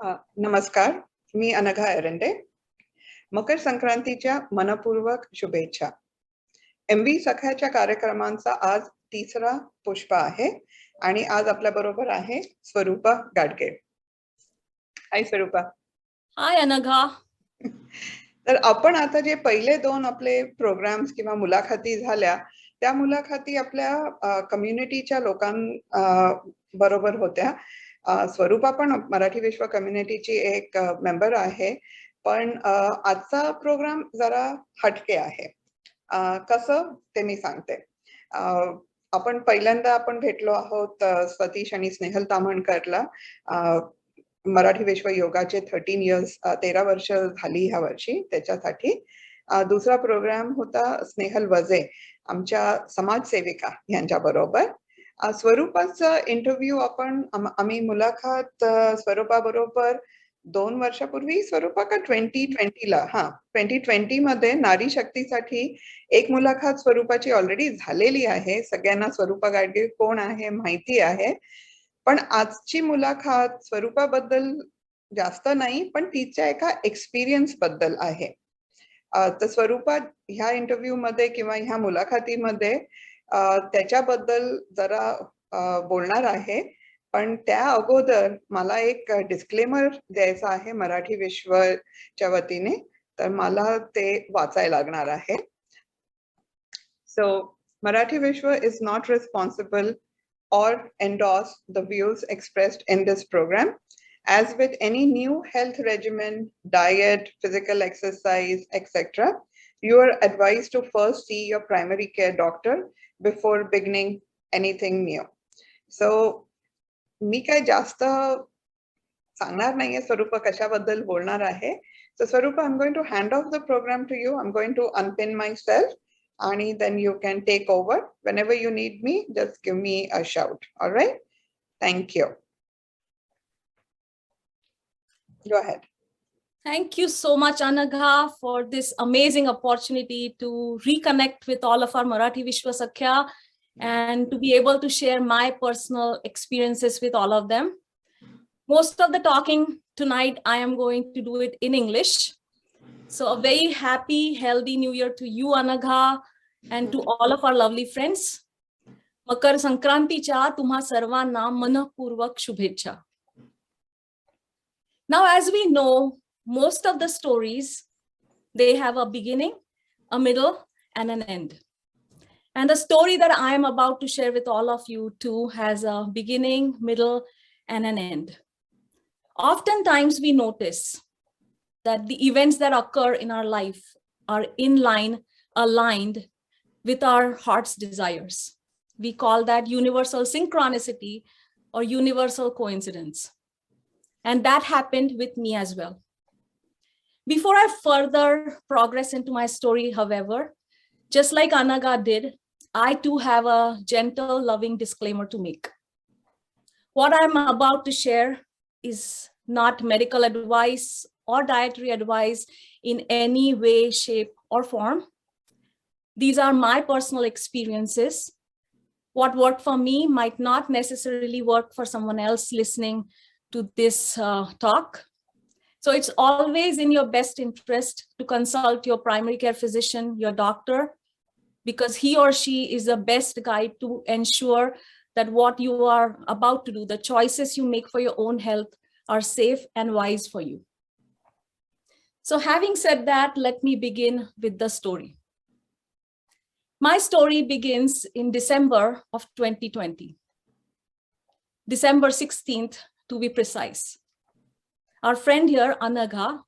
नमस्कार, मी अनघा एरंडे. मकर संक्रांतीच्या मनपूर्वक शुभेच्छा. MV सख्याच्या कार्यक्रमांचा आज तिसरा पुष्प आहे आणि आज आपल्या बरोबर आहे स्वरूपा गाडगे. हाय स्वरूपा. हाय अनघा. तर आपण आता जे पहिले दोन आपले प्रोग्राम्स किंवा मुलाखती झाल्या त्या मुलाखती आपल्या कम्युनिटीच्या बरोबर होत्या. स्वरूपा पण मराठी विश्व कम्युनिटीची एक मेंबर आहे, पण आजचा प्रोग्राम जरा हटके आहे. कसं ते मी सांगते. आपण पहिल्यांदा भेटलो आहोत सतीश आणि स्नेहल ताम्हणकरला. मराठी विश्व योगाचे 13 इयर्स 13 वर्ष झाली ह्या वर्षी त्याच्यासाठी. दुसरा प्रोग्राम होता स्नेहल वजे, आमच्या समाजसेविका यांच्या बरोबर. स्वरूपाचा इंटरव्ह्यू आम्ही मुलाखत स्वरूपा बरोबर 2 वर्षापूर्वी स्वरूपा का 2020ला 2020 मध्ये नारी शक्तीसाठी एक मुलाखत स्वरूपाची ऑलरेडी झालेली आहे. सगळ्यांना स्वरूपा गाडगे कोण आहे माहिती आहे, पण आजची मुलाखत स्वरूपाबद्दल जास्त नाही पण तिच्या एका एक्सपिरियन्स बद्दल आहे. तर स्वरूपा ह्या इंटरव्ह्यू मध्ये किंवा ह्या मुलाखतीमध्ये त्याच्याबद्दल जरा बोलणार आहे. पण त्या अगोदर मला एक डिस्क्लेमर द्यायचा आहे मराठी विश्वच्या वतीने, तर मला ते वाचायला लागणार आहे. सो Marathi Vishwa is not responsible or endorse the views expressed in this program. As with any new health regimen, diet, physical exercise, etc., you are advised to first see your primary care doctor before beginning anything new. So, मी काय जास्त सांगणार नाहीये स्वरूपा कशाबद्दल बोलणार आहे. So Swarupa, I'm going to hand off the program to you. I'm going to unpin myself and then you can take over. Whenever you need me, just give me a shout. All right? Thank you. Go ahead. Thank you so much, Anagha, for this amazing opportunity to reconnect with all of our Marathi Vishwa Sakhya and to be able to share my personal experiences with all of them. Most of the talking tonight, I am going to do it in English. So a very happy, healthy New Year to you, Anagha, and to all of our lovely friends. मकर संक्रांतीच्या तुम्हा सर्वांना मनपूर्वक शुभेच्छा. Now, as we know, most of the stories, they have a beginning, a middle, and an end. And the story that I am about to share with all of you too has a beginning, middle, and an end. Oftentimes we notice that the events that occur in our life are aligned with our heart's desires. We call that universal synchronicity or universal coincidence. And that happened with me as well. Before I further progress into my story, however, just like Anagha did, I too have a gentle, loving disclaimer to make. What I'm about to share is not medical advice or dietary advice in any way, shape, or form. These are my personal experiences. What worked for me might not necessarily work for someone else listening to this talk. So it's always in your best interest to consult your primary care physician, your doctor, because he or she is the best guide to ensure that what you are about to do, the choices you make for your own health, are safe and wise for you. So having said that, let me begin with the story. My story begins in December of 2020, December 16th, to be precise. Our friend here, Anagha,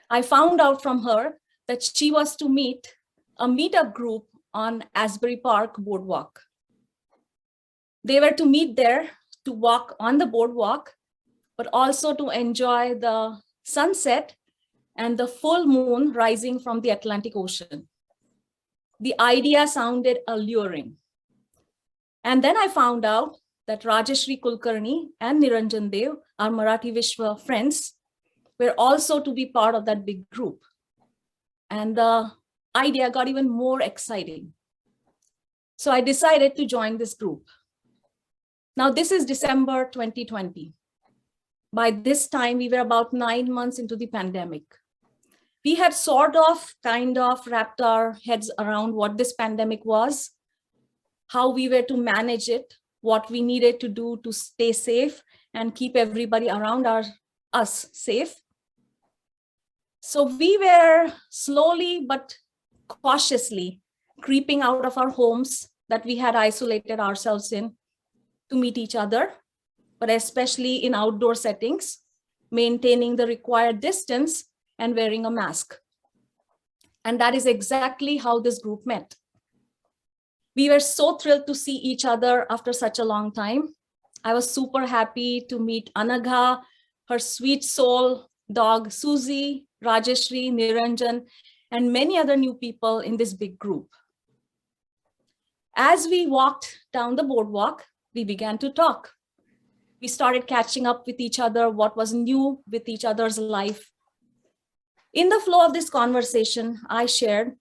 I found out from her that she was to meet a meetup group on Asbury Park Boardwalk. They were to meet there to walk on the boardwalk, but also to enjoy the sunset and the full moon rising from the Atlantic Ocean. The idea sounded alluring. And then I found out that Rajeshri Kulkarni and Niranjan Dev, our Marathi Vishwa friends, were also to be part of that big group. And the idea got even more exciting. So I decided to join this group. Now, this is December 2020. By this time, we were about 9 months into the pandemic. We had kind of wrapped our heads around what this pandemic was, how we were to manage it, what we needed to do to stay safe and keep everybody around us safe. So we were slowly but cautiously creeping out of our homes that we had isolated ourselves in to meet each other, but especially in outdoor settings, maintaining the required distance and wearing a mask. And that is exactly how this group met. We were so thrilled to see each other after such a long time. I was super happy to meet Anagha, her sweet soul dog Susie, Rajeshri, Niranjan, and many other new people in this big group. As we walked down the boardwalk, we began to talk. We started catching up with each other, what was new with each other's life. In the flow of this conversation, I shared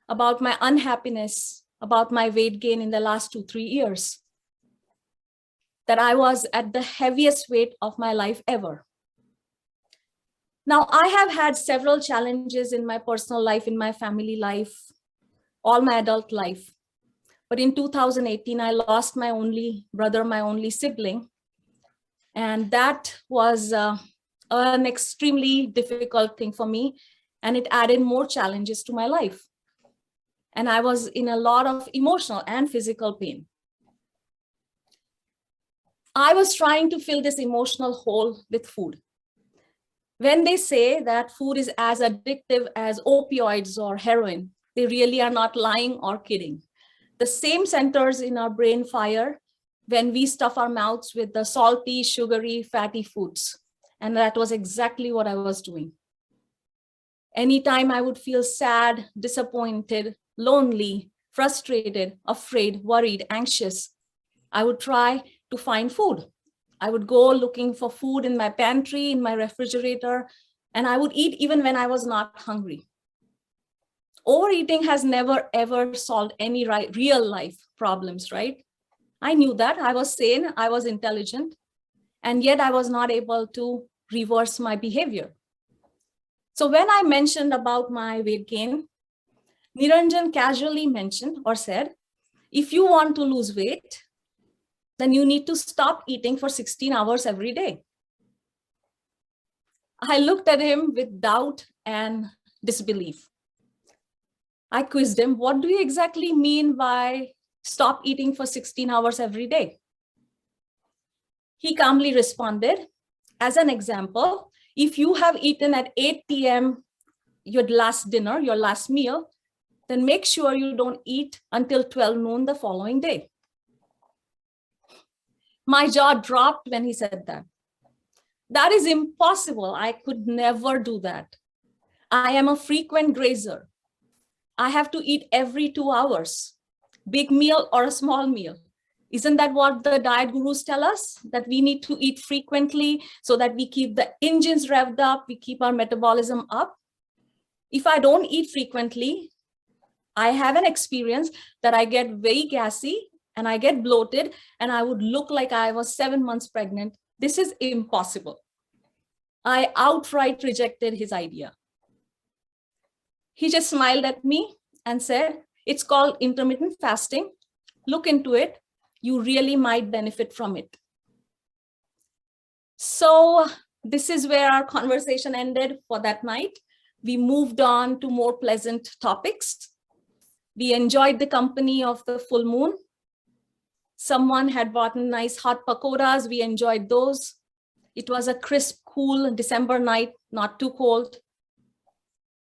about my unhappiness, about my weight gain in the last 2-3 years, that I was at the heaviest weight of my life ever. Now, I have had several challenges in my personal life, in my family life, all my adult life. But in 2018, I lost my only brother, my only sibling. And that was an extremely difficult thing for me. And it added more challenges to my life. And I was in a lot of emotional and physical pain. I was trying to fill this emotional hole with food. When they say that food is as addictive as opioids or heroin, they really are not lying or kidding. The same centers in our brain fire when we stuff our mouths with the salty, sugary, fatty foods. And that was exactly what I was doing. Anytime I would feel sad, disappointed, lonely, frustrated, afraid, worried, anxious, I would try to find food. I would go looking for food in my pantry, in my refrigerator, and I would eat even when I was not hungry. Overeating has never, ever solved any real life problems, right? I knew that. I was sane, I was intelligent, and yet I was not able to reverse my behavior. So when I mentioned about my weight gain, Niranjan casually mentioned or said, if you want to lose weight, then you need to stop eating for 16 hours every day. I looked at him with doubt and disbelief. I quizzed him, what do you exactly mean by stop eating for 16 hours every day? He calmly responded, as an example, if you have eaten at 8 p.m. your last dinner, your last meal, then make sure you don't eat until 12 noon the following day. My jaw dropped when he said that. That is impossible. I could never do that. I am a frequent grazer. I have to eat every 2 hours, big meal or a small meal. Isn't that what the diet gurus tell us? That we need to eat frequently so that we keep the engines revved up, we keep our metabolism up. If I don't eat frequently, I have an experience that I get very gassy and I get bloated and I would look like I was 7 months pregnant. This is impossible. I outright rejected his idea. He just smiled at me and said, it's called intermittent fasting. Look into it. You really might benefit from it. So this is where our conversation ended for that night. We moved on to more pleasant topics. We enjoyed the company of the full moon. Someone had bought nice hot pakoras. We enjoyed those. It was a crisp, cool December night, not too cold.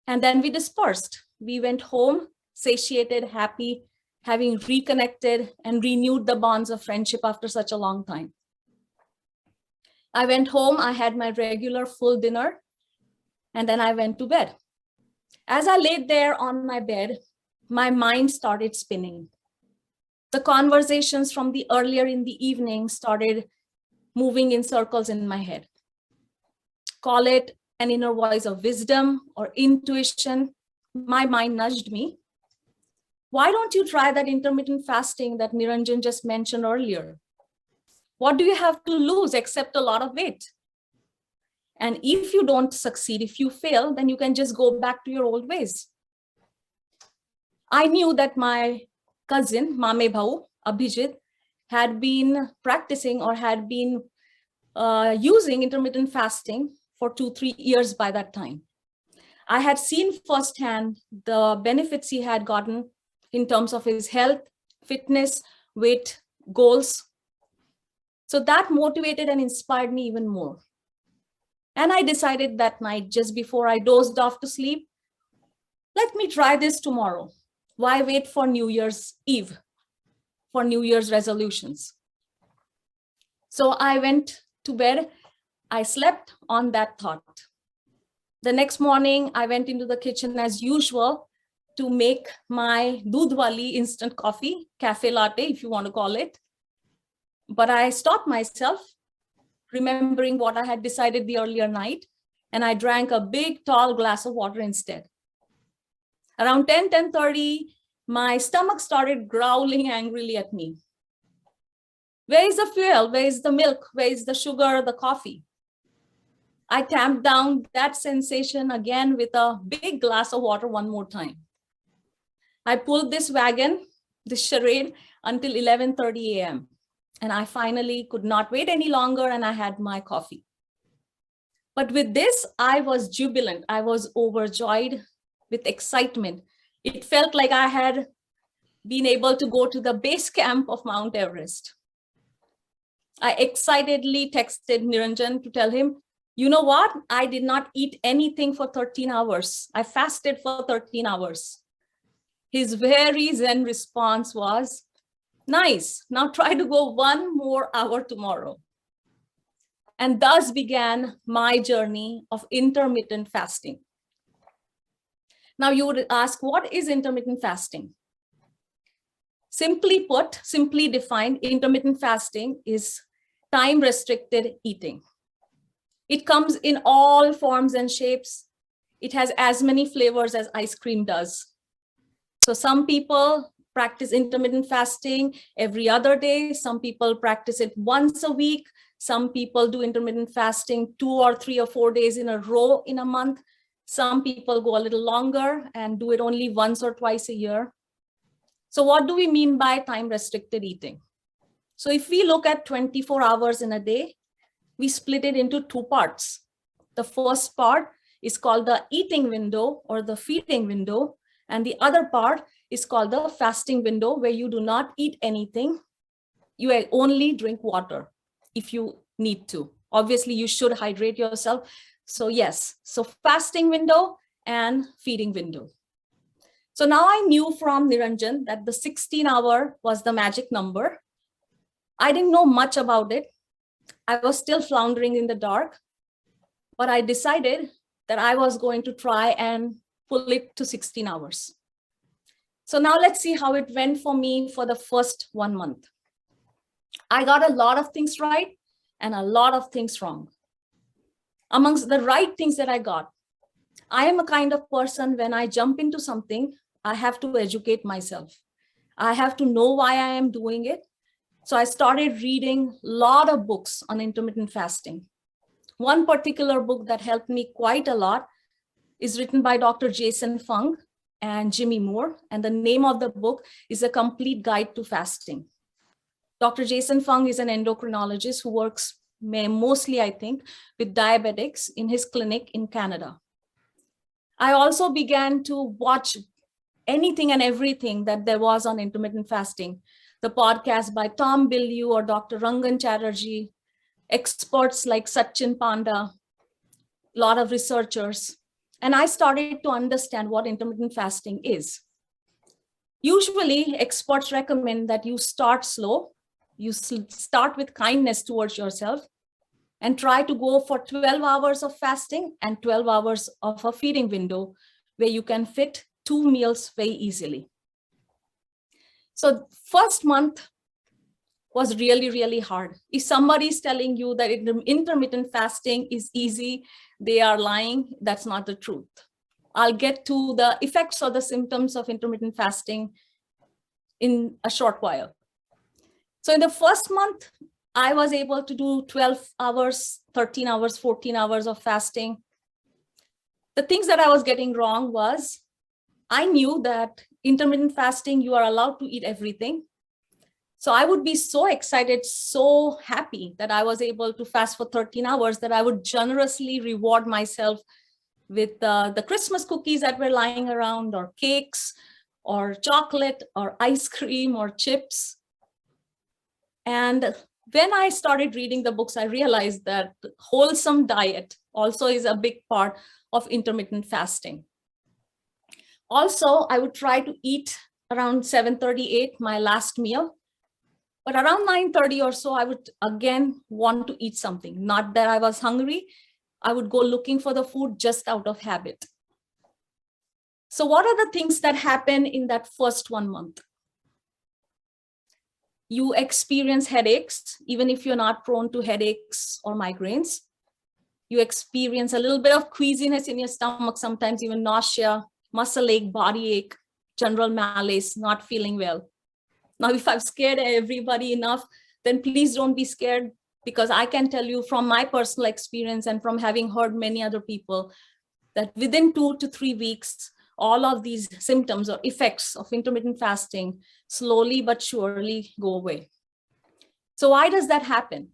And then we dispersed. We went home, satiated, happy, having reconnected and renewed the bonds of friendship after such a long time. I went home, I had my regular full dinner, and then I went to bed. As I laid there on my bed, my mind started spinning. The conversations from the earlier in the evening started moving in circles in my head. Call it an inner voice of wisdom or intuition. My mind nudged me. Why don't you try that intermittent fasting that Niranjan just mentioned earlier? What do you have to lose except a lot of weight? And if you don't succeed, if you fail, then you can just go back to your old ways. I knew that my cousin, Mame Bhau, Abhijit, had been practicing or had been using intermittent fasting for 2-3 years by that time. I had seen firsthand the benefits he had gotten in terms of his health, fitness, weight, goals. So that motivated and inspired me even more. And I decided that night, just before I dozed off to sleep, let me try this tomorrow. Why wait for New Year's Eve, for New Year's resolutions? So I went to bed. I slept on that thought. The next morning, I went into the kitchen as usual to make my doodh wali instant coffee, cafe latte, if you want to call it. But I stopped myself, remembering what I had decided the earlier night, and I drank a big, tall glass of water instead. Around 10:30, my stomach started growling angrily at me. Where is the fuel? Where is the milk? Where is the sugar, the coffee? I tamped down that sensation again with a big glass of water one more time. I pulled this wagon, this charade, until 11:30 a.m. And I finally could not wait any longer, and I had my coffee. But with this, I was jubilant. I was overjoyed with excitement. It felt like I had been able to go to the base camp of Mount Everest. I excitedly texted Niranjan to tell him, you know what? I did not eat anything for 13 hours. I fasted for 13 hours. His very zen response was, nice, now try to go one more hour tomorrow. And thus began my journey of intermittent fasting. Now you would ask, what is intermittent fasting? Simply put, simply defined, intermittent fasting is time-restricted eating. It comes in all forms and shapes. It has as many flavors as ice cream does. So some people practice intermittent fasting every other day. Some people practice it once a week. Some people do intermittent fasting 2 or 3 or 4 days in a row in a month. Some people go a little longer and do it only once or twice a year. So what do we mean by time-restricted eating? So if we look at 24 hours in a day, we split it into 2 parts. The first part is called the eating window or the feeding window. And the other part is called the fasting window, where you do not eat anything. You only drink water if you need to. Obviously, you should hydrate yourself. So yes, so fasting window and feeding window. So now I knew from Niranjan that the 16-hour was the magic number. I didn't know much about it. I was still floundering in the dark, but I decided that I was going to try and pull it to 16 hours. So now let's see how it went for me for the first 1 month. I got a lot of things right and a lot of things wrong. Amongst the right things that I got, I am a kind of person, when I jump into something, I have to educate myself. I have to know why I am doing it. So I started reading a lot of books on intermittent fasting. One particular book that helped me quite a lot is written by Dr. Jason Fung and Jimmy Moore. And the name of the book is A Complete Guide to Fasting. Dr. Jason Fung is an endocrinologist who works mostly, I think, with diabetics in his clinic in Canada. I also began to watch anything and everything that there was on intermittent fasting. The podcast by Tom Bilyeu or Dr. Rangan Chatterjee, experts like Sachin Panda, a lot of researchers. And I started to understand what intermittent fasting is. Usually, experts recommend that you start slow. You start with kindness towards yourself and try to go for 12 hours of fasting and 12 hours of a feeding window where you can fit 2 meals very easily. So first month was really, really hard. If somebody is telling you that intermittent fasting is easy, they are lying. That's not the truth. I'll get to the effects or the symptoms of intermittent fasting in a short while. So in the first month, I was able to do 12 hours, 13 hours, 14 hours of fasting. The things that I was getting wrong was I knew that intermittent fasting, you are allowed to eat everything. So I would be so excited, so happy that I was able to fast for 13 hours that I would generously reward myself with the Christmas cookies that were lying around, or cakes, or chocolate, or ice cream, or chips. And when I started reading the books, I realized that wholesome diet also is a big part of intermittent fasting. Also, I would try to eat around 7:38, my last meal. But around 9:30 or so, I would again want to eat something. Not that I was hungry. I would go looking for the food just out of habit. So what are the things that happen in that first 1 month? You experience headaches, even if you're not prone to headaches or migraines. You experience a little bit of queasiness in your stomach, sometimes even nausea, muscle ache, body ache, general malaise, not feeling well. Now, if I've scared everybody enough, then please don't be scared, because I can tell you from my personal experience and from having heard many other people that within 2 to 3 weeks, all of these symptoms or effects of intermittent fasting slowly but surely go away. So why does that happen?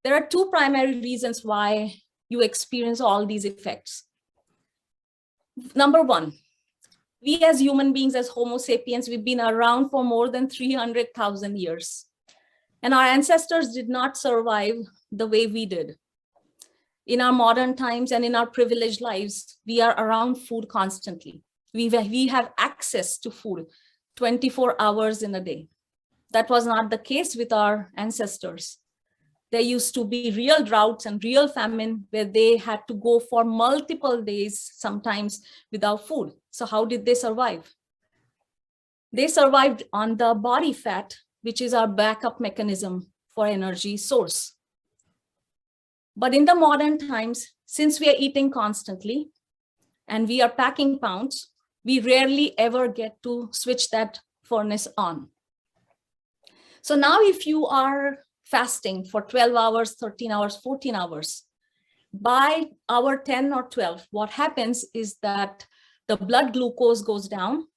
There are two primary reasons why you experience all these effects. Number one, we as human beings, as Homo sapiens, we've been around for more than 300,000 years. And our ancestors did not survive the way we did. In our modern times and in our privileged lives, we are around food constantly. We have access to food 24 hours in a day. That was not the case with our ancestors. There used to be real droughts and real famine where they had to go for multiple days, sometimes without food. So how did they survive? They survived on the body fat, which is our backup mechanism for energy source. But in the modern times, since we are eating constantly and we are packing pounds, we rarely ever get to switch that furnace on. So now if you are fasting for 12 hours, 13 hours, 14 hours, by hour 10 or 12, what happens is that the blood glucose goes down.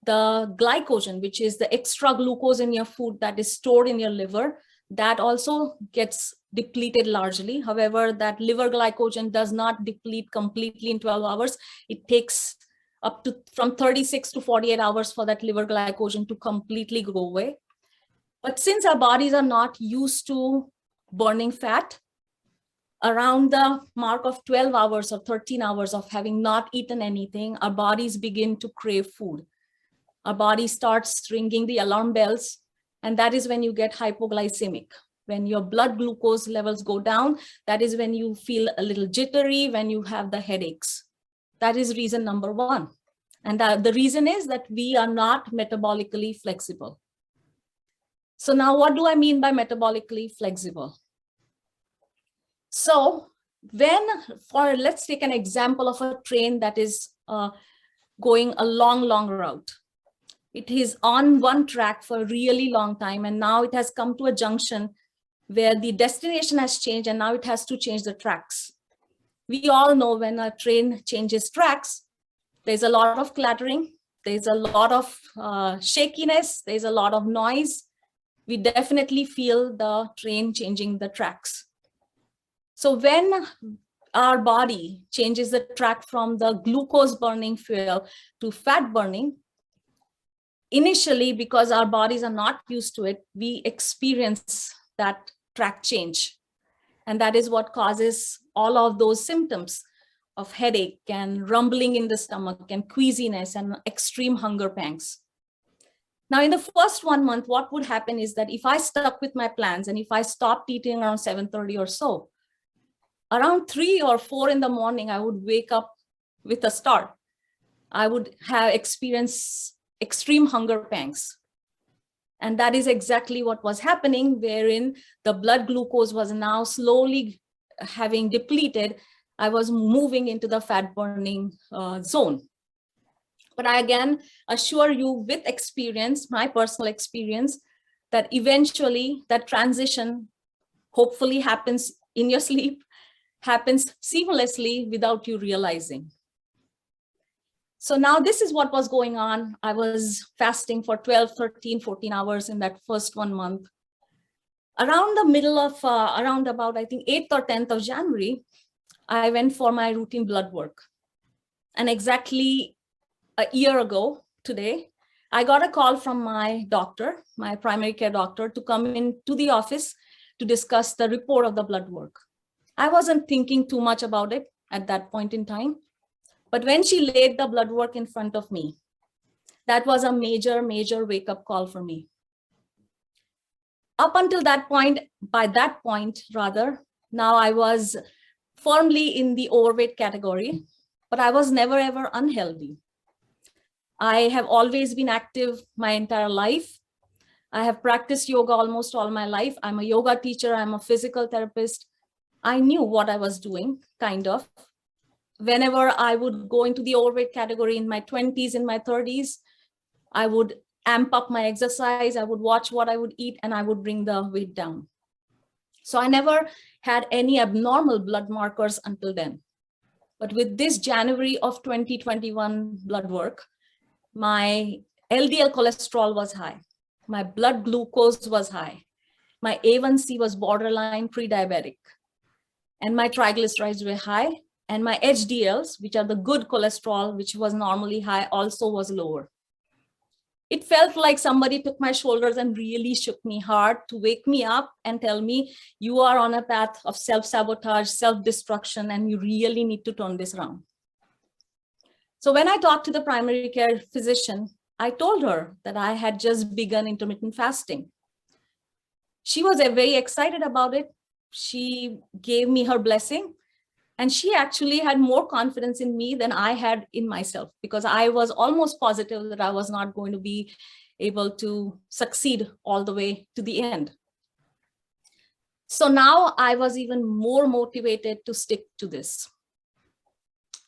The glycogen, which is the extra glucose in your food that is stored in your liver, that also gets depleted largely. However, that liver glycogen does not deplete completely in 12 hours. It takes up to from 36 to 48 hours for that liver glycogen to completely go away. But since our bodies are not used to burning fat, around the mark of 12 hours or 13 hours of having not eaten anything, our bodies begin to crave food. Our body starts ringing the alarm bells, and that is when you get hypoglycemic. When your blood glucose levels go down, that is when you feel a little jittery, when you have the headaches. That is reason number one. And the reason is that we are not metabolically flexible. So now what do I mean by metabolically flexible? So let's take an example of a train that is going a long route. It is on one track for a really long time, and now it has come to a junction where the destination has changed, and now it has to change the tracks. We all know when a train changes tracks, there's a lot of clattering, there's a lot of shakiness, there's a lot of noise. We definitely feel the train changing the tracks. So when our body changes the track from the glucose burning fuel to fat burning, initially, because our bodies are not used to it, we experience that track change. And that is what causes all of those symptoms of headache and rumbling in the stomach and queasiness and extreme hunger pangs. Now, in the first 1 month, what would happen is that if I stuck with my plans and if I stopped eating around 7:30 or so, around 3 or 4 in the morning, I would wake up with a start. I would have experienced extreme hunger pangs. And that is exactly what was happening, wherein the blood glucose was now slowly having depleted. I was moving into the fat burning zone. But I again assure you with experience, my personal experience, that eventually that transition hopefully happens in your sleep, happens seamlessly without you realizing. So now this is what was going on. I was fasting for 12, 13, 14 hours in that first 1 month. Around the middle of, around about, I think 8th or 10th of January, I went for my routine blood work. And exactly a year ago today, I got a call from my doctor, my primary care doctor, to come into the office to discuss the report of the blood work. I wasn't thinking too much about it at that point in time. But when she laid the blood work in front of me, that was a major, major wake-up call for me. Up until that point, by that point, rather, now I was firmly in the overweight category, but I was never ever unhealthy. I have always been active my entire life. I have practiced yoga almost all my life. I'm a yoga teacher. I'm a physical therapist. I knew what I was doing, kind of. Whenever I would go into the overweight category in my 20s, in my 30s, I would amp up my exercise. I would watch what I would eat, and I would bring the weight down. So I never had any abnormal blood markers until then. But with this January of 2021 blood work, my LDL cholesterol was high. My blood glucose was high. My A1C was borderline pre-diabetic. And my triglycerides were high. And my HDLs, which are the good cholesterol, which was normally high, also was lower. It felt like somebody took my shoulders and really shook me hard to wake me up and tell me, you are on a path of self-sabotage, self-destruction, and you really need to turn this around. So when I talked to the primary care physician, I told her that I had just begun intermittent fasting. She was very excited about it. She gave me her blessing. And she actually had more confidence in me than I had in myself, because I was almost positive that I was not going to be able to succeed all the way to the end. So now I was even more motivated to stick to this.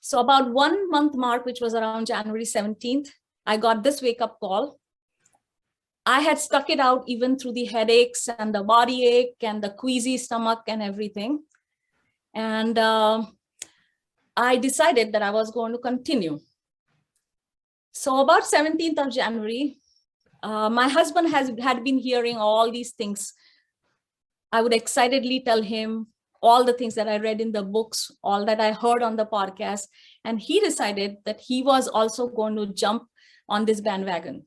So about 1 month mark, which was around January 17th, I got this wake-up call. I had stuck it out even through the headaches and the body ache and the queasy stomach and everything. And I decided that I was going to continue. So about 17th of January, my husband had been hearing all these things. I would excitedly tell him all the things that I read in the books, all that I heard on the podcast. And he decided that he was also going to jump on this bandwagon.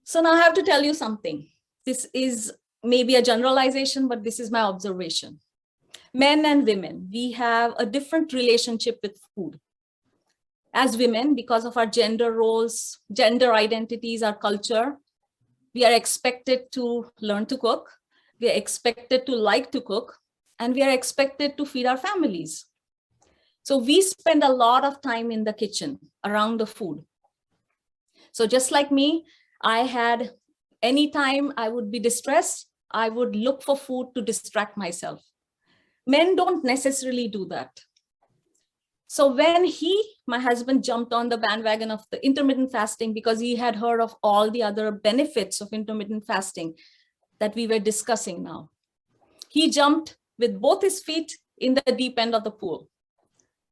So now I have to tell you something. This is maybe a generalization, but this is my observation. Men and women, we have a different relationship with food. As women, because of our gender roles, gender identities, our culture, we are expected to learn to cook. We are expected to like to cook, and we are expected to feed our families. So we spend a lot of time in the kitchen around the food. So just like me, I had anytime I would be distressed, I would look for food to distract myself. Men don't necessarily do that. So when my husband jumped on the bandwagon of the intermittent fasting because he had heard of all the other benefits of intermittent fasting that we were discussing now, he jumped with both his feet in the deep end of the pool.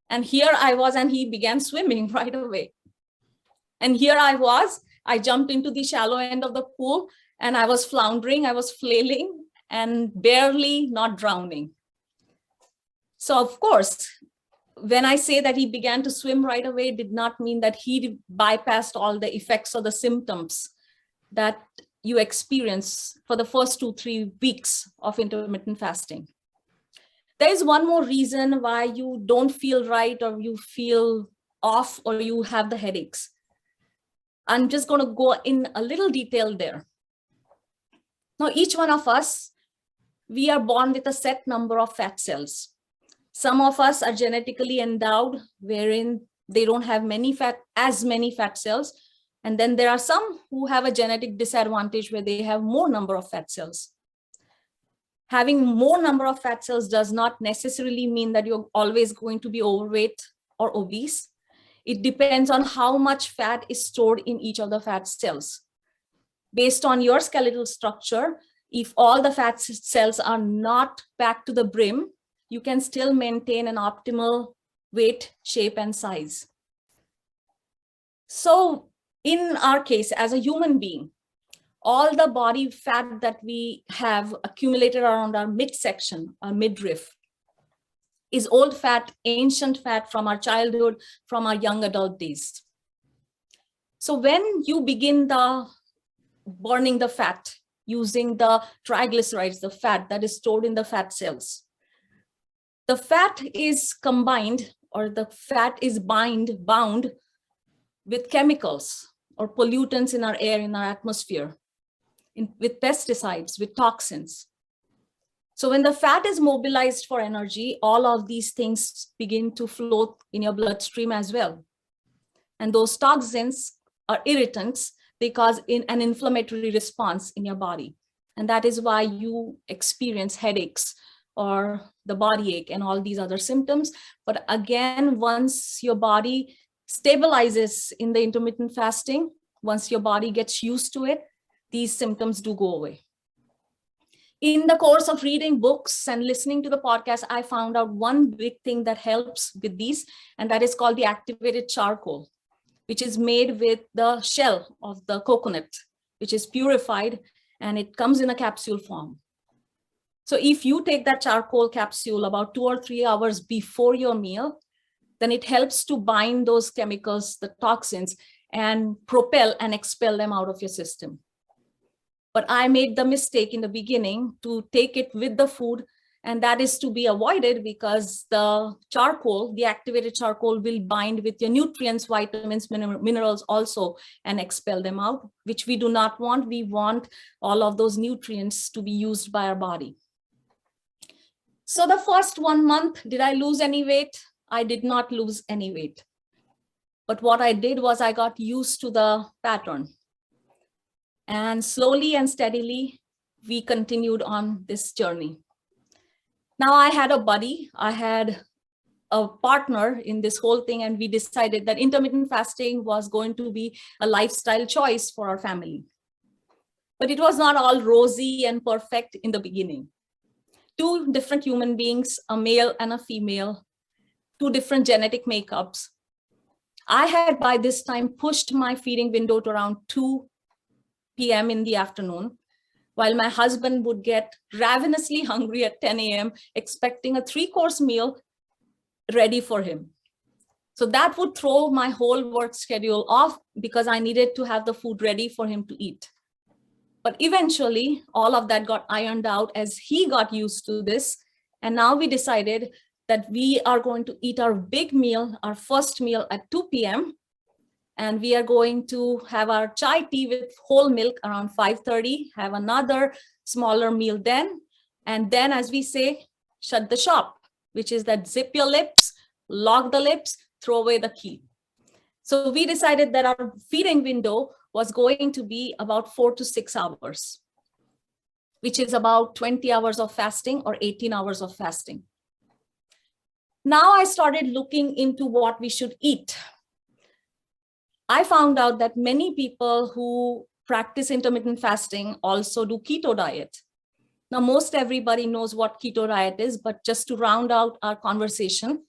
And here I was, and he began swimming right away. And here I jumped into the shallow end of the pool, and I was floundering, I was flailing, and barely not drowning. So of course, when I say that he began to swim right away, it did not mean that he bypassed all the effects or the symptoms that you experience for the first 2-3 weeks of intermittent fasting. There is one more reason why you don't feel right, or you feel off, or you have the headaches. I'm just going to go in a little detail there. Now, each one of us, we are born with a set number of fat cells. Some of us are genetically endowed, wherein they don't have as many fat cells. And then there are some who have a genetic disadvantage where they have more number of fat cells. Having more number of fat cells does not necessarily mean that you're always going to be overweight or obese. It depends on how much fat is stored in each of the fat cells. based on your skeletal structure, if all the fat cells are not packed to the brim, you can still maintain an optimal weight, shape, and size. So in our case, as a human being, all the body fat that we have accumulated around our midsection, our midriff, is old fat, ancient fat from our childhood, from our young adult days. So when you begin the burning the fat using the triglycerides, the fat that is stored in the fat cells, the fat is combined, or the fat is bound with chemicals or pollutants in our air, in our atmosphere, with pesticides, with toxins. So when the fat is mobilized for energy, all of these things begin to float in your bloodstream as well. And those toxins are irritants. They cause an inflammatory response in your body. And that is why you experience headaches or the body ache and all these other symptoms. But again, once your body stabilizes in the intermittent fasting, once your body gets used to it, these symptoms do go away. In the course of reading books and listening to the podcast, I found out one big thing that helps with these, and that is called the activated charcoal, which is made with the shell of the coconut, which is purified, and it comes in a capsule form. So if you take that charcoal capsule about 2 or 3 hours before your meal, then it helps to bind those chemicals, the toxins, and propel and expel them out of your system. But I made the mistake in the beginning to take it with the food, and that is to be avoided because the charcoal, the activated charcoal, will bind with your nutrients, vitamins, minerals also, and expel them out, which we do not want. We want all of those nutrients to be used by our body. So the first 1 month, did I lose any weight? I did not lose any weight. But what I did was I got used to the pattern. And slowly and steadily, we continued on this journey. Now I had a buddy, I had a partner in this whole thing, and we decided that intermittent fasting was going to be a lifestyle choice for our family. But it was not all rosy and perfect in the beginning. 2 different human beings, a male and a female, 2 different genetic makeups. I had by this time pushed my feeding window to around 2 p.m. in the afternoon, while my husband would get ravenously hungry at 10 a.m., expecting a 3-course meal ready for him. So that would throw my whole work schedule off because I needed to have the food ready for him to eat. But eventually, all of that got ironed out as he got used to this. And now we decided that we are going to eat our big meal, our first meal at 2 p.m., and we are going to have our chai tea with whole milk around 5:30, have another smaller meal then. And then, as we say, shut the shop, which is that zip your lips, lock the lips, throw away the key. So we decided that our feeding window was going to be about 4 to 6 hours, which is about 20 hours of fasting or 18 hours of fasting. Now I started looking into what we should eat. I found out that many people who practice intermittent fasting also do keto diet. Now, most everybody knows what keto diet is, but just to round out our conversation,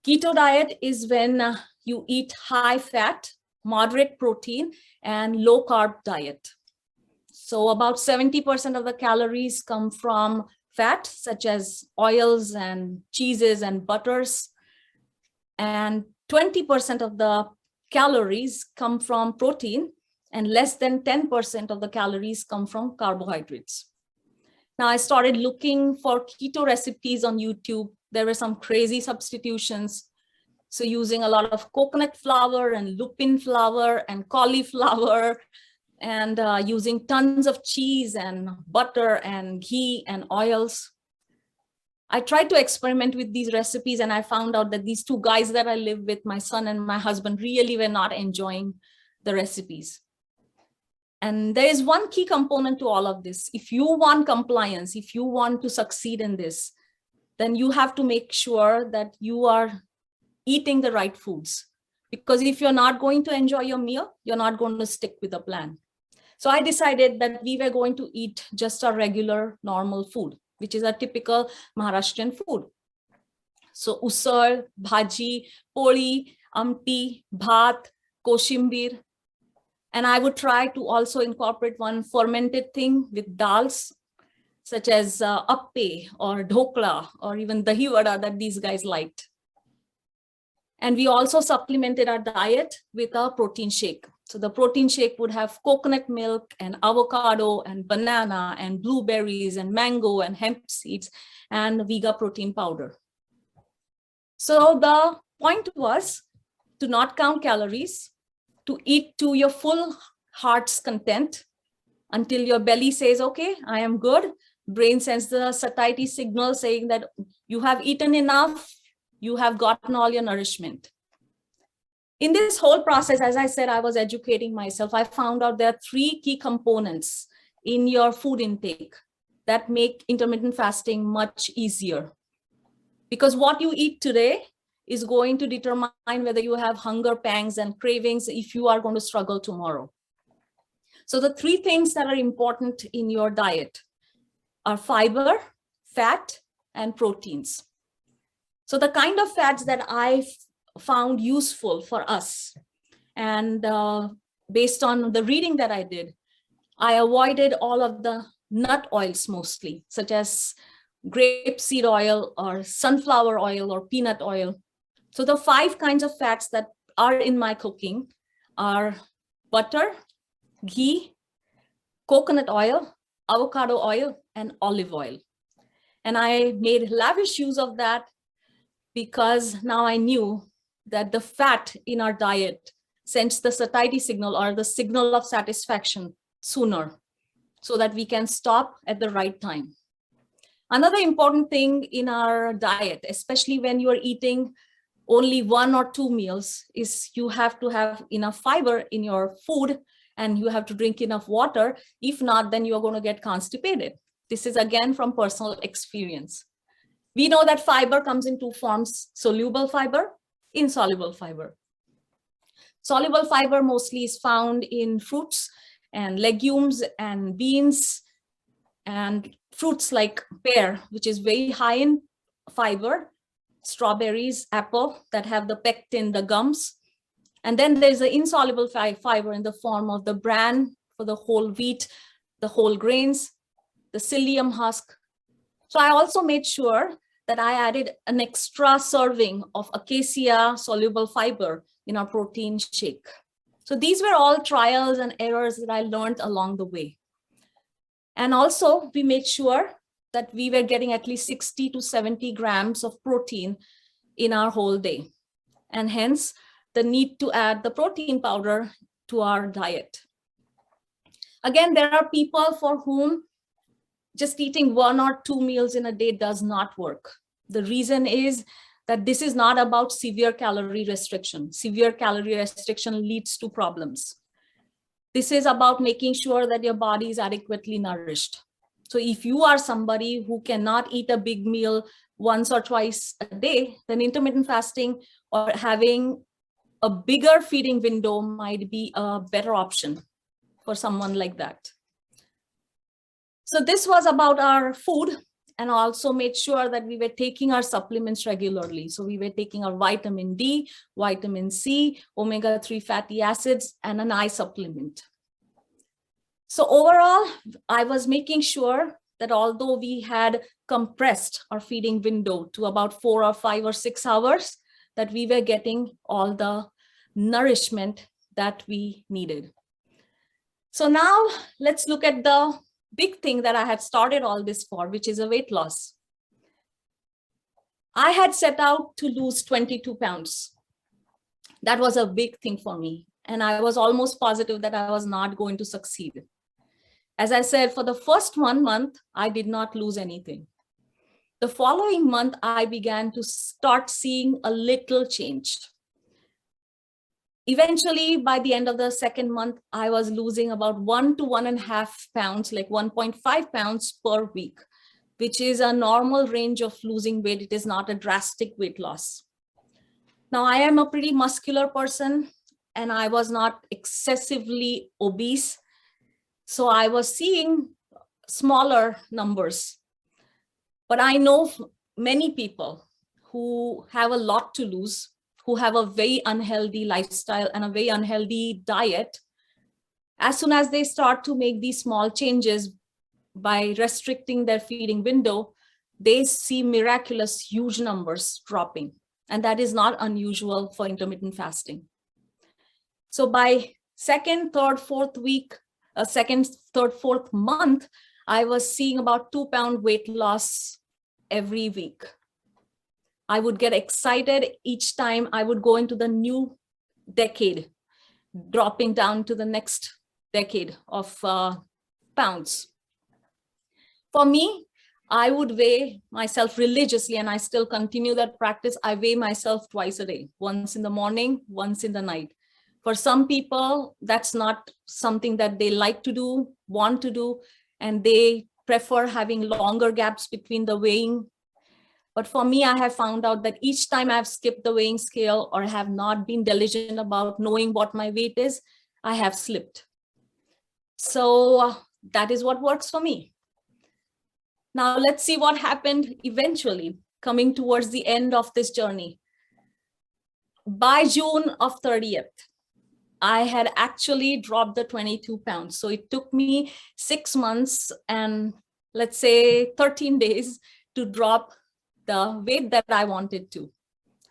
keto diet is when you eat high fat, moderate protein, and low carb diet. So about 70% of the calories come from fat, such as oils and cheeses and butters, and 20% of the calories come from protein, and less than 10% of the calories come from carbohydrates. Now I started looking for keto recipes on YouTube. There were some crazy substitutions. So using a lot of coconut flour and lupin flour and cauliflower, and using tons of cheese and butter and ghee and oils. I tried to experiment with these recipes, and I found out that these 2 guys that I live with, my son and my husband, really were not enjoying the recipes. And there is one key component to all of this. If you want compliance, if you want to succeed in this, then you have to make sure that you are eating the right foods. Because if you're not going to enjoy your meal, you're not going to stick with the plan. So I decided that we were going to eat just a regular normal food, which is a typical Maharashtrian food. So usal, bhaji, poli, amti, bhat, koshimbir. And I would try to also incorporate one fermented thing with dals, such as appe or dhokla or even dahi vada that these guys liked. And we also supplemented our diet with a protein shake. So the protein shake would have coconut milk and avocado and banana and blueberries and mango and hemp seeds and vega protein powder. So the point was to not count calories, to eat to your full heart's content until your belly says, okay, I am good. Brain sends the satiety signal saying that you have eaten enough, you have gotten all your nourishment. In this whole process, as I said, I was educating myself. I found out there are 3 key components in your food intake that make intermittent fasting much easier. Because what you eat today is going to determine whether you have hunger pangs and cravings if you are going to struggle tomorrow. So the 3 things that are important in your diet are fiber, fat, and proteins. So the kind of fats that I found useful for us, and based on the reading that I did, I avoided all of the nut oils mostly, such as grapeseed oil or sunflower oil or peanut oil. So the 5 kinds of fats that are in my cooking are butter, ghee, coconut oil, avocado oil, and olive oil. And I made lavish use of that because now I knew that the fat in our diet sends the satiety signal or the signal of satisfaction sooner so that we can stop at the right time. Another important thing in our diet, especially when you are eating only 1 or 2 meals, is you have to have enough fiber in your food and you have to drink enough water. If not, then you're going to get constipated. This is again from personal experience. We know that fiber comes in 2 forms: soluble fiber, insoluble fiber. Soluble fiber mostly is found in fruits and legumes and beans and fruits like pear, which is very high in fiber, strawberries, apple that have the pectin, the gums. And then there's the insoluble fiber in the form of the bran for the whole wheat, the whole grains, the psyllium husk. So I also made sure that I added an extra serving of acacia soluble fiber in our protein shake. So these were all trials and errors that I learned along the way. And also we made sure that we were getting at least 60 to 70 grams of protein in our whole day. And hence the need to add the protein powder to our diet. Again, there are people for whom just eating 1 or 2 meals in a day does not work. The reason is that this is not about severe calorie restriction. Severe calorie restriction leads to problems. This is about making sure that your body is adequately nourished. So if you are somebody who cannot eat a big meal once or twice a day, then intermittent fasting or having a bigger feeding window might be a better option for someone like that. So this was about our food, and also made sure that we were taking our supplements regularly. So we were taking our vitamin D, vitamin C, omega-3 fatty acids, and an eye supplement. So overall, I was making sure that although we had compressed our feeding window to about 4 or 5 or 6 hours, that we were getting all the nourishment that we needed. So now let's look at the big thing that I had started all this for, which is a weight loss. I had set out to lose 22 pounds. That was a big thing for me. And I was almost positive that I was not going to succeed. As I said, for the first 1 month, I did not lose anything. The following month, I began to start seeing a little change. Eventually, by the end of the second month, I was losing about 1 to 1.5 pounds, like 1.5 pounds per week, which is a normal range of losing weight. It is not a drastic weight loss. Now, I am a pretty muscular person, and I was not excessively obese. So I was seeing smaller numbers, but I know many people who have a lot to lose, who have a very unhealthy lifestyle and a very unhealthy diet. As soon as they start to make these small changes by restricting their feeding window, they see miraculous huge numbers dropping. And that is not unusual for intermittent fasting. So by second, third, fourth week, second, third, fourth month, I was seeing about 2-pound weight loss every week. I would get excited each time I would go into the new decade, dropping down to the next decade of pounds. For me, I would weigh myself religiously, and I still continue that practice. I weigh myself twice a day, once in the morning, once in the night. For some people, that's not something that they like to do, want to do, and they prefer having longer gaps between the weighing. But for me, I have found out that each time I've skipped the weighing scale or have not been diligent about knowing what my weight is, I have slipped. So that is what works for me. Now let's see what happened eventually, coming towards the end of this journey. By June of 30th, I had actually dropped the 22 pounds. So it took me 6 months and let's say 13 days to drop the weight that I wanted to.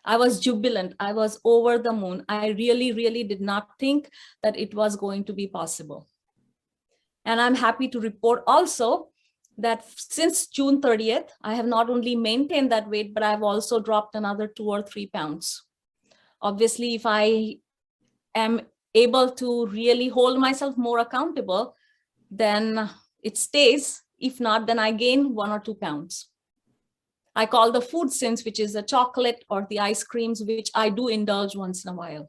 I was jubilant. I was over the moon. I really, really did not think that it was going to be possible. And I'm happy to report also that since June 30th, I have not only maintained that weight, but I've also dropped another 2 or 3 pounds. Obviously, if I am able to really hold myself more accountable, then it stays. If not, then I gain 1 or 2 pounds. I call the food sins, which is the chocolate or the ice creams, which I do indulge once in a while.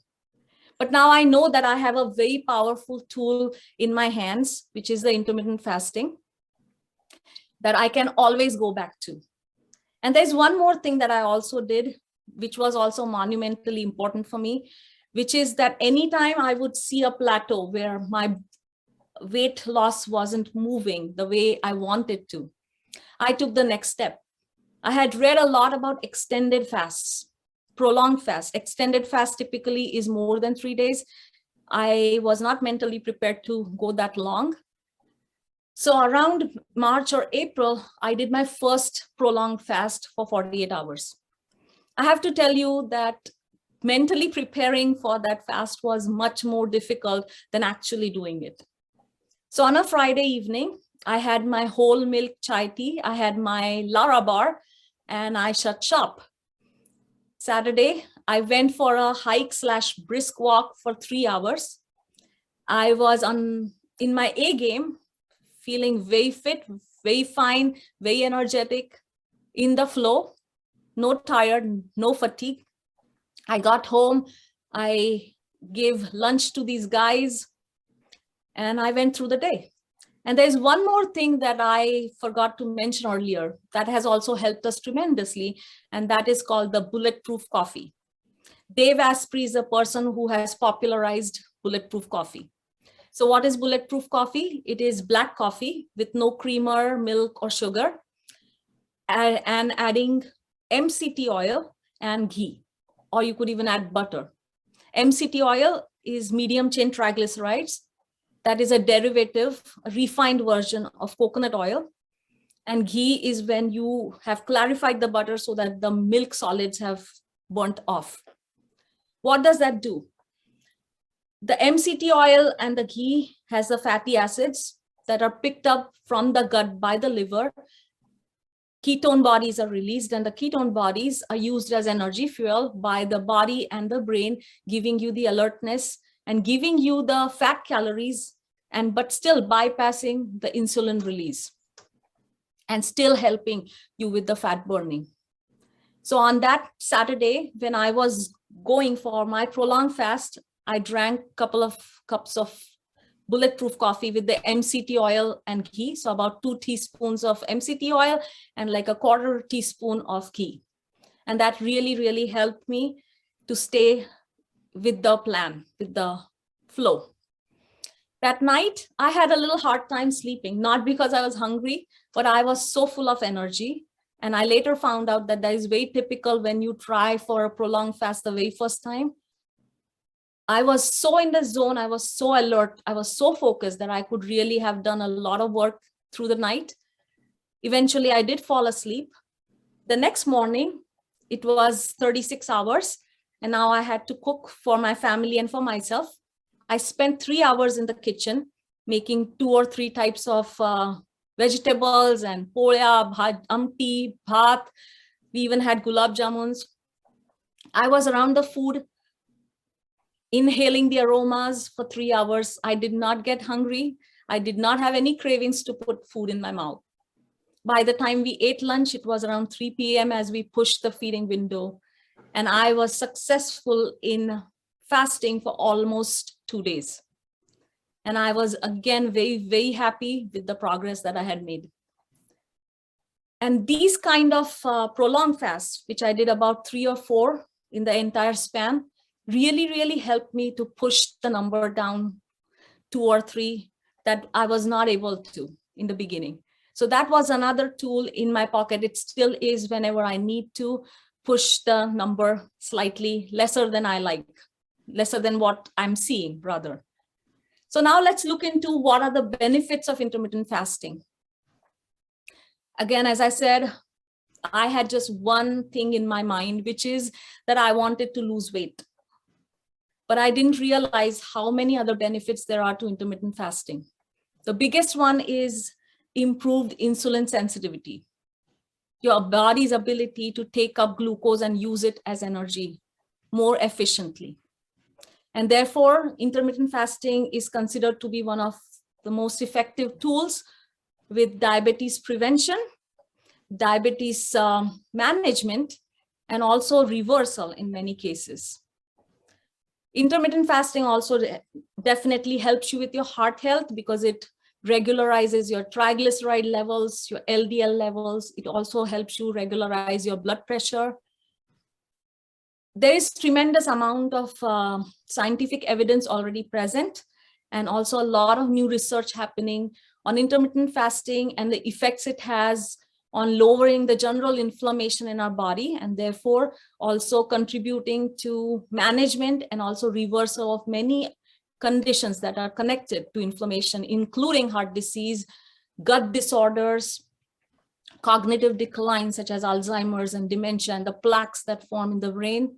But now I know that I have a very powerful tool in my hands, which is the intermittent fasting, that I can always go back to. And there's one more thing that I also did, which was also monumentally important for me, which is that anytime I would see a plateau where my weight loss wasn't moving the way I wanted to, I took the next step. I had read a lot about extended fasts, prolonged fast. Extended fast typically is more than 3 days. I was not mentally prepared to go that long. So around March or April, I did my first prolonged fast for 48 hours. I have to tell you that mentally preparing for that fast was much more difficult than actually doing it. So on a Friday evening, I had my whole milk chai tea, I had my Lara bar, and I shut shop. Saturday, I went for a hike/brisk walk for 3 hours. I was in my A game, feeling very fit, very fine, very energetic, in the flow, no tired, no fatigue. I got home, I gave lunch to these guys, and I went through the day. And there's one more thing that I forgot to mention earlier that has also helped us tremendously, and that is called the Bulletproof Coffee. Dave Asprey is a person who has popularized Bulletproof Coffee. So what is Bulletproof Coffee? It is black coffee with no creamer, milk, or sugar, and adding MCT oil and ghee, or you could even add butter. MCT oil is medium chain triglycerides. That is a derivative, a refined version of coconut oil. And ghee is when you have clarified the butter so that the milk solids have burnt off. What does that do? The MCT oil and the ghee has the fatty acids that are picked up from the gut by the liver. Ketone bodies are released, and the ketone bodies are used as energy fuel by the body and the brain, giving you the alertness and giving you the fat calories, but still bypassing the insulin release and still helping you with the fat burning. So on that Saturday, when I was going for my prolonged fast, I drank a couple of cups of Bulletproof Coffee with the MCT oil and ghee. So about 2 teaspoons of MCT oil and like a 1/4 teaspoon of ghee. And that really, really helped me to stay with the plan, with the flow. That night, I had a little hard time sleeping, not because I was hungry, but I was so full of energy. And I later found out that that is very typical when you try for a prolonged fast the very first time. I was so in the zone, I was so alert, I was so focused that I could really have done a lot of work through the night. Eventually, I did fall asleep. The next morning, it was 36 hours, and now I had to cook for my family and for myself. I spent 3 hours in the kitchen making 2 or 3 types of vegetables and poya, amti, bhat. We even had gulab jamuns. I was around the food, inhaling the aromas for 3 hours. I did not get hungry. I did not have any cravings to put food in my mouth. By the time we ate lunch, it was around 3 p.m. as we pushed the feeding window. And I was successful in fasting for almost 2 days. And I was again very, very happy with the progress that I had made. And these kind of prolonged fasts, which I did about 3 or 4 in the entire span, really, really helped me to push the number down 2 or 3 that I was not able to in the beginning. So that was another tool in my pocket. It still is whenever I need to push the number slightly lesser than I like, lesser than what I'm seeing, rather. So now let's look into what are the benefits of intermittent fasting. Again, as I said, I had just one thing in my mind, which is that I wanted to lose weight. But I didn't realize how many other benefits there are to intermittent fasting. The biggest one is improved insulin sensitivity, your body's ability to take up glucose and use it as energy more efficiently. And therefore, intermittent fasting is considered to be one of the most effective tools with diabetes prevention, diabetes management, and also reversal in many cases. Intermittent fasting also definitely helps you with your heart health because it regularizes your triglyceride levels, your LDL levels. It also helps you regularize your blood pressure. There is tremendous amount of scientific evidence already present, and also a lot of new research happening on intermittent fasting and the effects it has on lowering the general inflammation in our body, and therefore also contributing to management and also reversal of many conditions that are connected to inflammation, including heart disease, gut disorders, cognitive decline such as Alzheimer's and dementia, and the plaques that form in the brain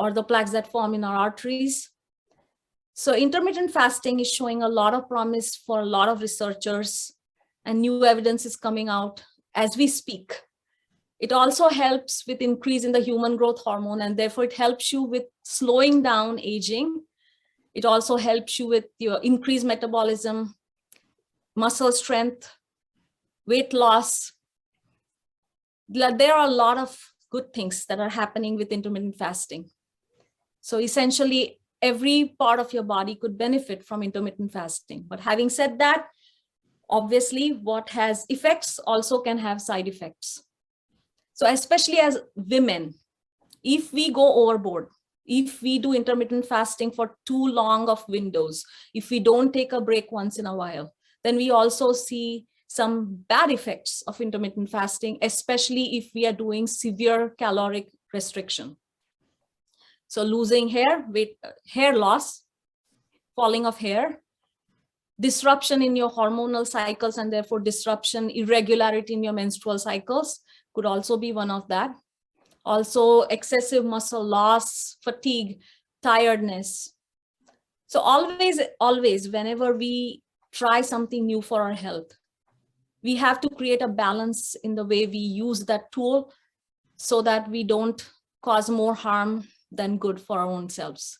or the plaques that form in our arteries. So intermittent fasting is showing a lot of promise for a lot of researchers, and new evidence is coming out as we speak. It also helps with increase in the human growth hormone, and therefore it helps you with slowing down aging. It also helps you with your increased metabolism, muscle strength, weight loss. There are a lot of good things that are happening with intermittent fasting. So essentially, every part of your body could benefit from intermittent fasting. But having said that, obviously, what has effects also can have side effects. So especially as women, if we go overboard, if we do intermittent fasting for too long of windows, if we don't take a break once in a while, then we also see some bad effects of intermittent fasting, especially if we are doing severe caloric restriction. So losing hair, hair loss, falling of hair, disruption in your hormonal cycles, and therefore disruption, irregularity in your menstrual cycles could also be one of that. Also excessive muscle loss, fatigue, tiredness. So always, whenever we try something new for our health, we have to create a balance in the way we use that tool so that we don't cause more harm than good for our own selves.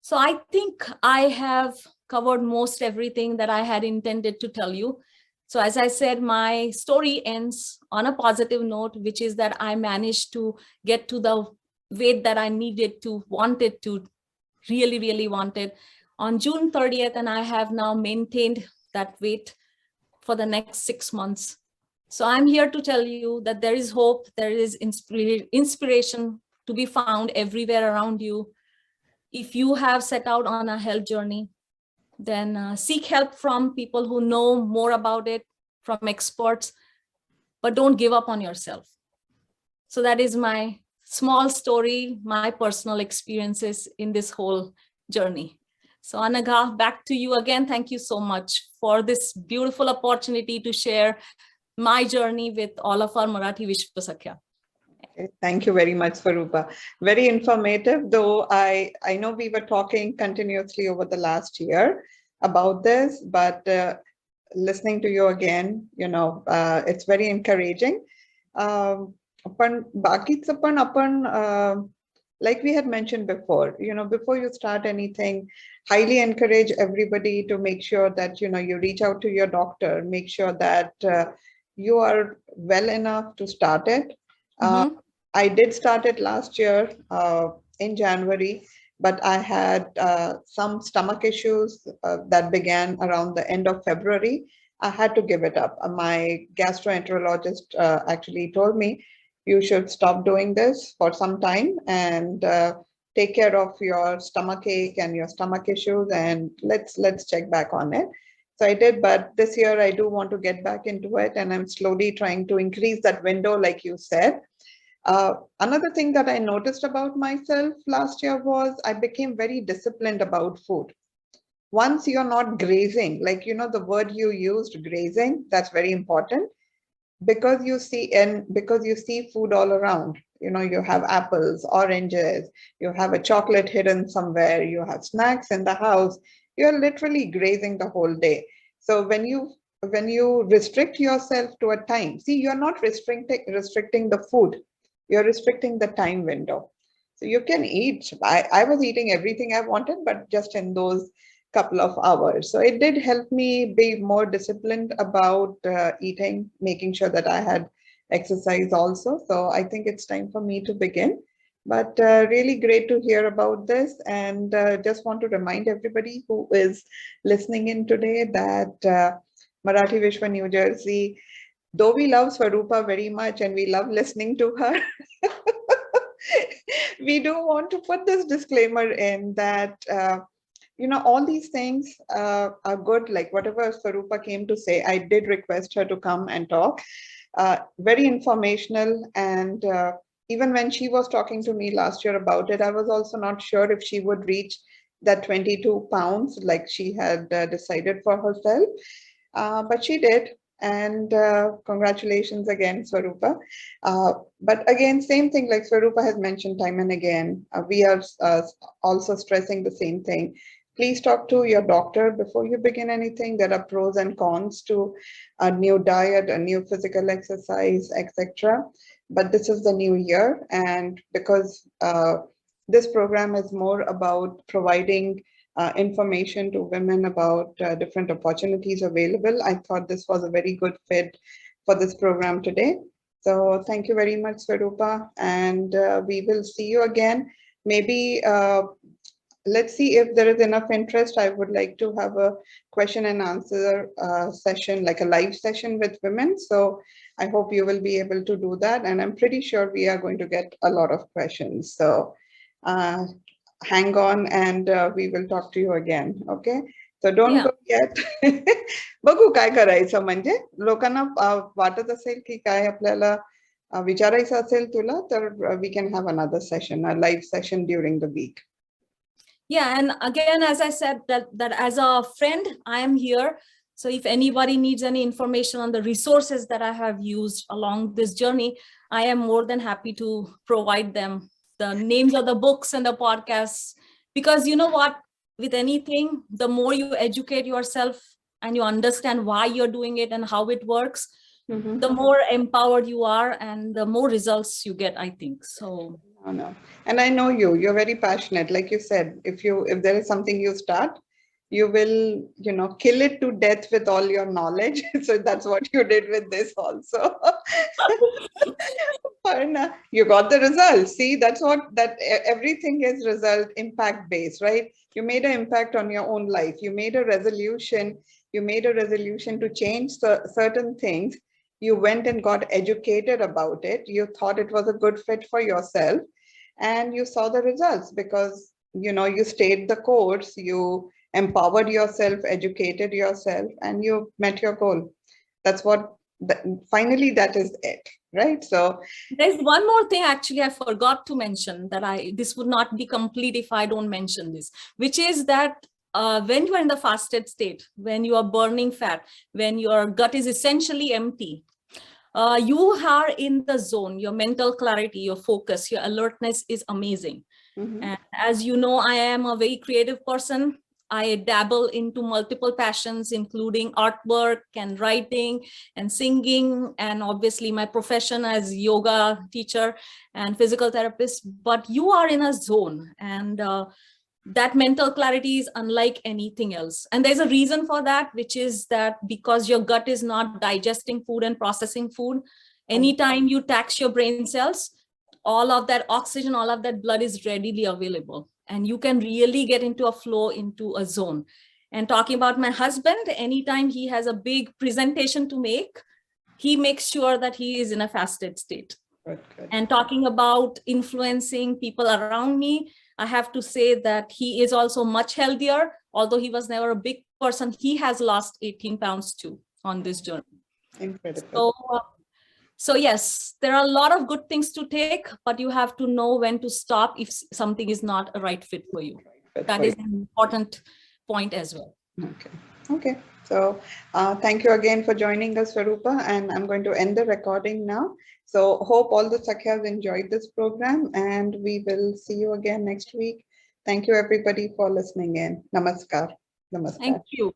So I think I have covered most everything that I had intended to tell you. So as I said, my story ends on a positive note, which is that I managed to get to the weight that I wanted to, really wanted on June 30th. And I have now maintained that weight for the next 6 months. So I'm here to tell you that there is hope, there is inspiration to be found everywhere around you. If you have set out on a health journey, then seek help from people who know more about it, from experts, but don't give up on yourself. So that is my small story, my personal experiences in this whole journey. So Anagha, back to you again. Thank you so much for this beautiful opportunity to share my journey with all of our Marathi Vishwa Sakhya. Thank you very much, Swarupa. Very informative, though I know we were talking continuously over the last year about this, but listening to you again, it's very encouraging. पण बाकीचं पण आपण like we had mentioned before, before you start anything, highly encourage everybody to make sure that, you reach out to your doctor, make sure that you are well enough to start it. I did start it last year in January, but I had some stomach issues that began around the end of February. I had to give it up. My gastroenterologist actually told me, you should stop doing this for some time and take care of your stomach ache and your stomach issues, and let's check back on it. So I did, but this year I do want to get back into it, and I'm slowly trying to increase that window, like you said. Another thing that I noticed about myself last year was I became very disciplined about food. Once you're not grazing, like, the word you used, grazing, that's very important. Because you see food all around, you have apples, oranges, you have a chocolate hidden somewhere, you have snacks in the house, you're literally grazing the whole day. So when you restrict yourself to a time, see, you're not restricting the food, you're restricting the time window. So you can eat. I was eating everything I wanted, but just in those couple of hours. So it did help me be more disciplined about eating, making sure that I had exercise also. So I think it's time for me to begin. But really great to hear about this, and just want to remind everybody who is listening in today that Marathi Vishwa New Jersey, though we love Swarupa very much and we love listening to her, we do want to put this disclaimer in that all these things are good. Like whatever Swarupa came to say, I did request her to come and talk. Very informational. And even when she was talking to me last year about it, I was also not sure if she would reach that 22 pounds like she had decided for herself. But she did. And congratulations again, Swarupa. But again, same thing like Swarupa has mentioned time and again, we are also stressing the same thing. Please talk to your doctor before you begin anything. There are pros and cons to a new diet, a new physical exercise, etc. But this is the new year, and because this program is more about providing information to women about different opportunities available, I thought this was a very good fit for this program today. So thank you very much, Swarupa, and we will see you again. Maybe let's see if there is enough interest. I would like to have a question and answer session, like a live session with women. So I hope you will be able to do that. And I'm pretty sure we are going to get a lot of questions. So hang on, and we will talk to you again. Okay. So don't go yet. बघू काय करायचं म्हणजे लोकांना वाटत असेल की काय आपल्याला विचारायचं असेल तुला तर we can have another session, a live session during the week. Yeah, and again, as I said, that as a friend, I am here. So if anybody needs any information on the resources that I have used along this journey, I am more than happy to provide them the names of the books and the podcasts. Because you know what, with anything, the more you educate yourself and you understand why you're doing it and how it works, the more empowered you are and the more results you get, I think. So. No. And I know you're very passionate. Like you said, if there is something you start, you will, kill it to death with all your knowledge. So that's what you did with this also. You got the result. See, that everything is result impact based, right? You made an impact on your own life. You made a resolution. You made a resolution to change certain things. You went and got educated about it. You thought it was a good fit for yourself, and you saw the results because, you stayed the course. You empowered yourself, educated yourself, and you met your goal. That's what, finally, that is it, right? So there's one more thing actually I forgot to mention, that this would not be complete if I don't mention this, which is that when you are in the fasted state, when you are burning fat, when your gut is essentially empty, you are in the zone. Your mental clarity, your focus, your alertness is amazing. And as you know, I am a very creative person. I dabble into multiple passions, including artwork and writing and singing, and obviously my profession as yoga teacher and physical therapist. But you are in a zone, and that mental clarity is unlike anything else. And there's a reason for that, which is that because your gut is not digesting food and processing food, anytime you tax your brain cells, all of that oxygen, all of that blood is readily available. And you can really get into a flow, into a zone. And talking about my husband, anytime he has a big presentation to make, he makes sure that he is in a fasted state. Good. And talking about influencing people around me, I have to say that he is also much healthier. Although he was never a big person, he has lost 18 pounds too on this journey. Incredible. So yes, there are a lot of good things to take, but you have to know when to stop if something is not a right fit for you. That is an important point as well. Okay. So thank you again for joining us, Swarupa, and I'm going to end the recording now. So hope all the Sakhyas enjoyed this program, and we will see you again next week. Thank you, everybody, for listening in. Namaskar. Thank you.